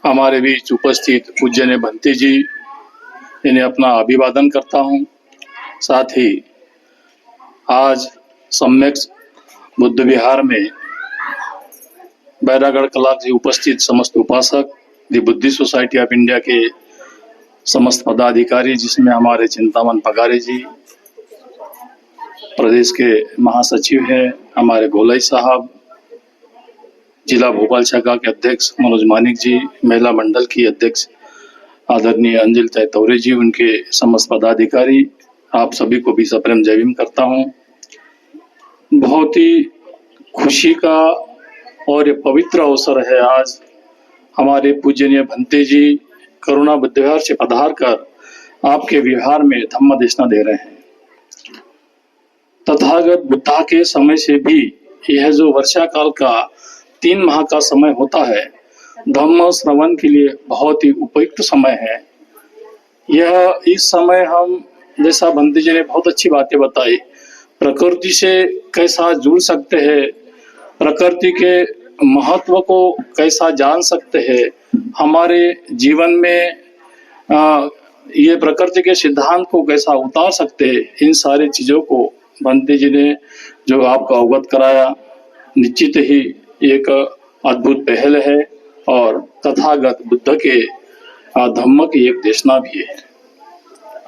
हमारे बीच उपस्थित पूज्यनीय भंते जी, इन्हें अपना अभिवादन करता हूँ। साथ ही आज सम्यक बुद्ध विहार में बैरागढ़ कला से उपस्थित समस्त उपासक, दी बुद्धिस्ट सोसाइटी ऑफ इंडिया के समस्त पदाधिकारी, जिसमें हमारे चिंतामन पगारे जी, प्रदेश के महासचिव हैं हमारे गोलाई साहब, जिला भोपाल शाखा के अध्यक्ष मनोज मानिक जी, महिला मंडल की अध्यक्ष आदरणीय अंजल तैतौरे जी, उनके समस्त पदाधिकारी, आप सभी को भी सप्रेम जय भीम करता हूँ। बहुत ही खुशी का और ये पवित्र अवसर है। आज हमारे पूजनीय भंते जी करुणा बुद्ध विहार से पधार कर आपके विहार में धम्म देशना दे रहे हैं। तथागत बुद्धा के समय से भी यह जो वर्षा काल का 3 माह का समय होता है, धम्म श्रवण के लिए बहुत ही उपयुक्त समय है। यह इस समय हम, जैसा भंते जी ने बहुत अच्छी बातें बताई, प्रकृति से कैसा जुड़ सकते हैं, प्रकृति के महत्व को कैसा जान सकते हैं, हमारे जीवन में ये प्रकृति के सिद्धांत को कैसा उतार सकते हैं, इन सारी चीजों को भंते जी ने जो आपको अवगत कराया, निश्चित ही एक अद्भुत पहल है और तथागत बुद्ध के धम्म की एक देशना भी है।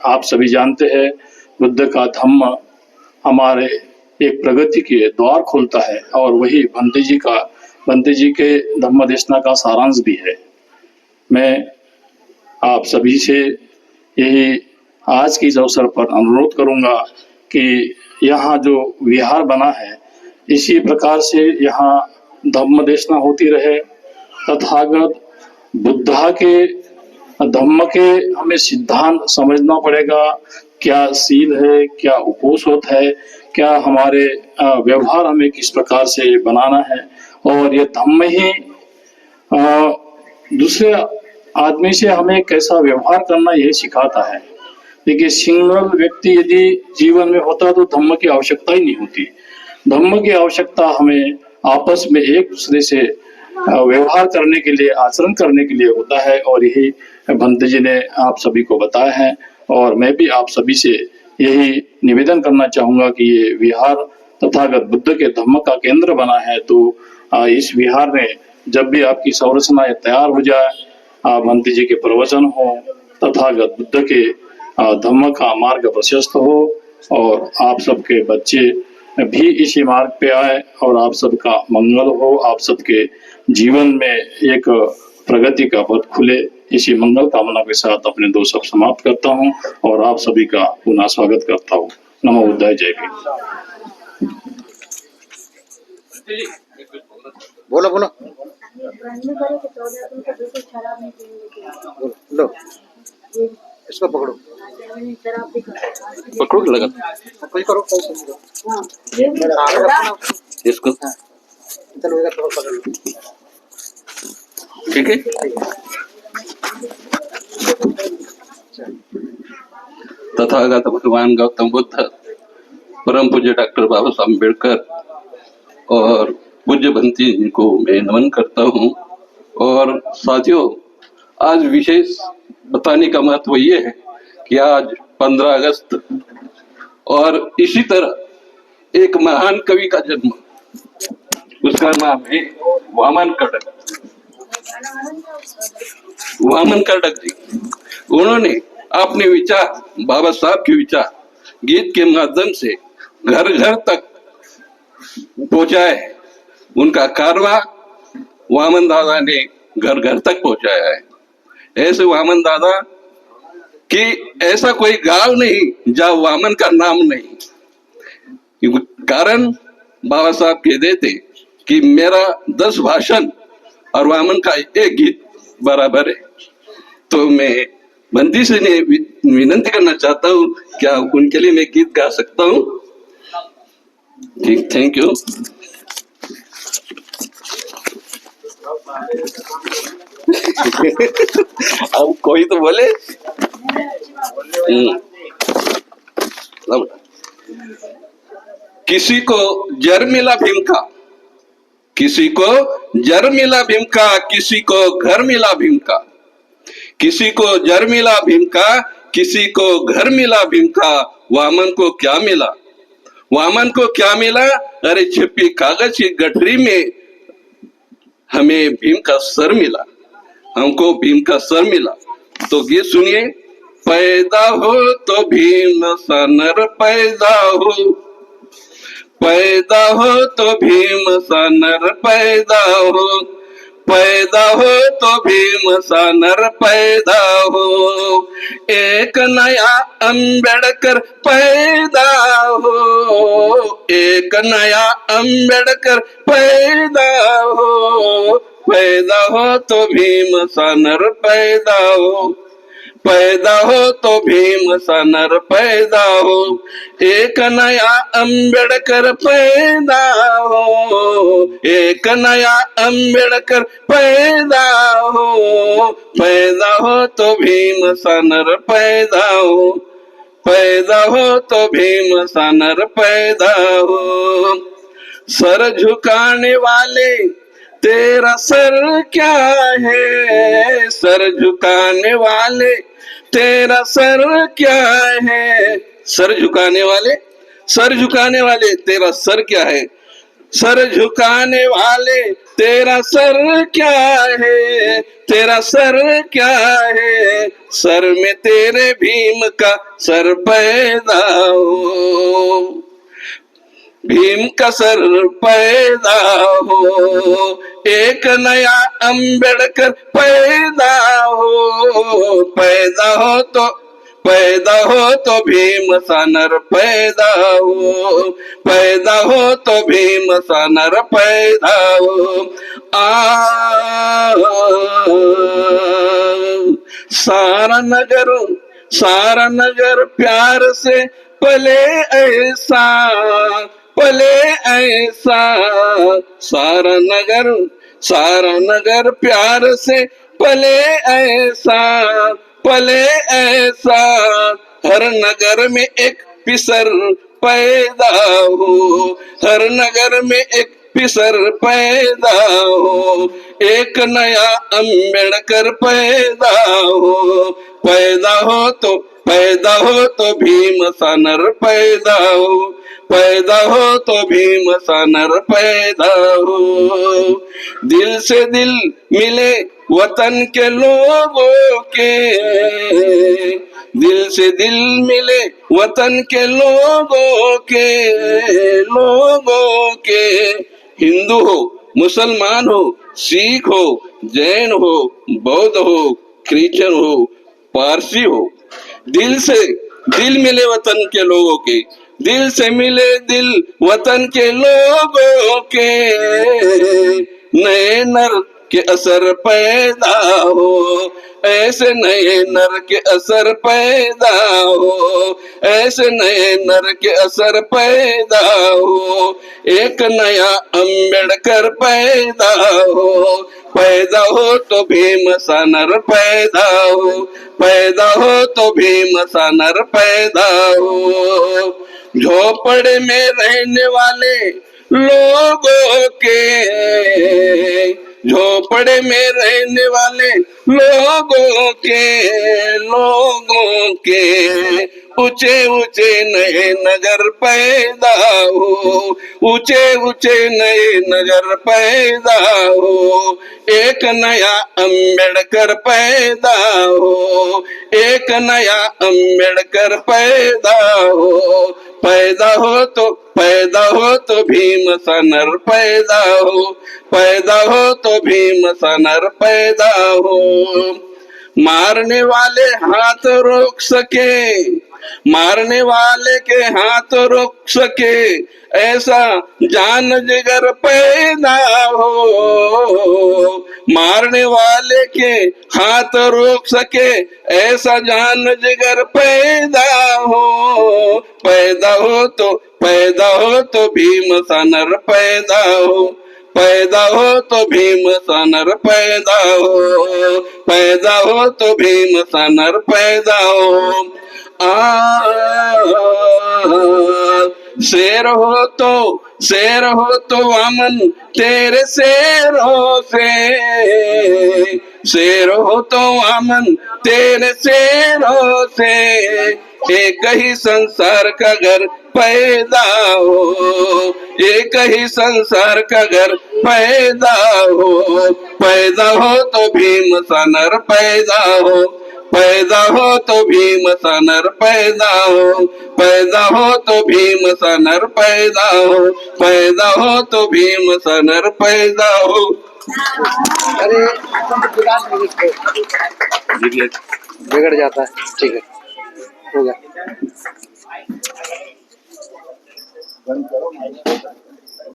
आप सभी जानते हैं, बुद्ध का धम्म हमारे एक प्रगति के द्वार खोलता है और वही भंते जी के धम्म देशना का सारांश भी है। मैं आप सभी से यही आज के इस अवसर पर अनुरोध करूंगा कि यहाँ जो विहार बना है, इसी प्रकार से यहाँ धम्म देशना होती रहे। तथागत बुद्धा के धम्म के हमें सिद्धांत समझना पड़ेगा, क्या सील है, क्या उपोषोत है, क्या हमारे व्यवहार हमें किस प्रकार से बनाना है, और ये धम्म ही दूसरे आदमी से हमें कैसा व्यवहार करना यही सिखाता है। देखिए, सिंगल व्यक्ति यदि जीवन में होता तो धम्म की आवश्यकता ही नहीं होती। धम्म की आवश्यकता हमें आपस में एक दूसरे से व्यवहार करने के लिए, आचरण करने के लिए होता है, और यही भंते जी ने आप सभी को बताया है। और मैं भी आप सभी से यही निवेदन करना चाहूंगा कि ये विहार तथागत बुद्ध के धम्म का केंद्र बना है, तो इस विहार में जब भी आपकी संरचना तैयार हो जाए, भंते जी के प्रवचन हो, तथागत बुद्ध के धम्म का मार्ग प्रशस्त हो और आप सबके बच्चे भी इसी मार्ग पे आए और आप सबका मंगल हो, आप सबके जीवन में एक प्रगति का पथ खुले। इसी मंगल कामना के साथ अपने 2 शब्द समाप्त करता हूँ और आप सभी का पुनः स्वागत करता हूँ। नमो बुद्धाय, जय भीम। बोलो बोलो लो, इसको पकड़ो पकड़ो, लगा कोई करो इसको, चलो इधर पकड़ लो, ठीक है। तथागत भगवान गौतम बुद्ध, परम पूज्य डॉक्टर बाबा साहब अम्बेडकर और पूज्य भंते जी को मैं नमन करता हूँ। और साथियों, आज विशेष बताने का महत्व ये है कि आज 15 अगस्त और इसी तरह एक महान कवि का जन्म, उसका नाम है वामन कर्डक। वामन कर्डक जी, उन्होंने अपने विचार, बाबा साहब के विचार गीत के माध्यम से घर घर तक पहुंचाए। उनका कारवा वामन दादा ने घर घर तक पहुंचाया है। ऐसे वामन दादा कि ऐसा कोई गांव नहीं जहां वामन का नाम नहीं। कारण बाबा साहब कहते थे कि मेरा 10 भाषण और वामन का एक गीत बराबर है। तो मैं भंते से ने विनती करना चाहता हूँ, क्या उनके लिए मैं गीत गा सकता हूँ? ठीक, थैंक यू। अब कोई तो बोले। किसी को जर मिला भीम का, किसी को जर मिला भीम का, किसी को घर मिला भीम का, किसी को जर मिला भीम का, किसी को घर मिला भीम का। वामन को क्या मिला, वामन को क्या मिला? अरे छिपी कागज की गठरी में हमें भीम का सर मिला, हमको भीम का सर मिला। तो गीत सुनिए। पैदा हो तो भीम सा नर पैदा हो, पैदा हो तो भीम सा नर पैदा हो, पैदा हो तो भीम सा नर पैदा हो। एक नया अंबेडकर पैदा हो, एक नया अंबेडकर पैदा हो, पैदा हो तो भीम सा नर पैदा हो, पैदा हो तो भीम सा नर पैदा हो। एक नया अंबेडकर पैदा हो, एक नया अंबेडकर पैदा हो, पैदा हो तो भीम सा नर पैदा हो, पैदा हो तो भीम सा नर पैदा हो। सर झुकाने वाले तेरा सर क्या है, सर झुकाने वाले तेरा सर क्या है, सर झुकाने वाले, सर झुकाने वाले तेरा सर क्या है, सर झुकाने वाले तेरा सर क्या है, तेरा सर क्या है। सर में तेरे भीम का सर पैदा हो, भीम का सर पैदा हो। एक नया अंबेडकर पैदा हो, पैदा हो तो, पैदा हो तो भीम सा नर पैदा हो, पैदा हो तो भीम सा नर पैदा हो। सारा नगर, सारा नगर प्यार से पले ऐसा, पले ऐसा। सारा नगर, सारा नगर प्यार से पले ऐसा, पले ऐसा। हर नगर में एक पिसर पैदा हो, हर नगर में एक पिसर पैदा हो। एक नया अंबेडकर पैदा हो, पैदा हो तो, पैदा हो तो भीम सा नर पैदा हो, पैदा हो तो भीम सा नर पैदा हो। दिल से दिल मिले वतन के लोगों के, दिल से दिल मिले वतन के लोगों के, लोगों के। हिंदू हो, मुसलमान हो, सिख हो, जैन हो, बौद्ध हो, क्रिश्चियन हो, पारसी हो, दिल से दिल मिले वतन के लोगों के, दिल से मिले दिल वतन के लोगों के। नए नर के असर पैदा हो, ऐसे नए नर के असर पैदा हो, ऐसे नए नर के असर पैदा हो। एक नया अंबेडकर पैदा हो, पैदा हो तो भीम सा नर पैदा हो, पैदा हो तो भीम सा नर पैदा हो। झोपड़े में रहने वाले लोगों के, झोपड़े में रहने वाले लोगों के, लोगों के। ऊंचे ऊंचे नए नगर पैदा हो, ऊंचे ऊंचे नए नगर पैदा हो। एक नया अंबेडकर पैदा हो, एक नया अंबेडकर पैदा हो, पैदा हो तो, पैदा हो तो भीम सा नर पैदा हो, पैदा हो तो भीम सा नर पैदा हो। मारने वाले हाथ रोक सके, मारने वाले के हाथ रोक सके, ऐसा जान जिगर पैदा हो। मारने वाले के हाथ रोक सके, ऐसा जान जिगर पैदा हो, पैदा हो तो, पैदा हो तो भीम सा नर पैदा हो, पैदा हो तो भीम सा नर पैदा हो, पैदा हो तो भीम सा नर पैदा हो। शेर हो तो वामन तेरे शेरों से, शेर हो तो वामन तेरे शेरों से, एक ही संसार का घर पैदा हो, एक ही संसार का घर पैदा हो तो भीम सा नर पैदा हो, पैदा हो तो भीम सा नर पैदा हो, पैदा हो तो भीम सा नर पैदा हो, पैदा हो तो भीम सा नर पैदा हो। अरे बिगड़ जाता है। ठीक है, हो गया।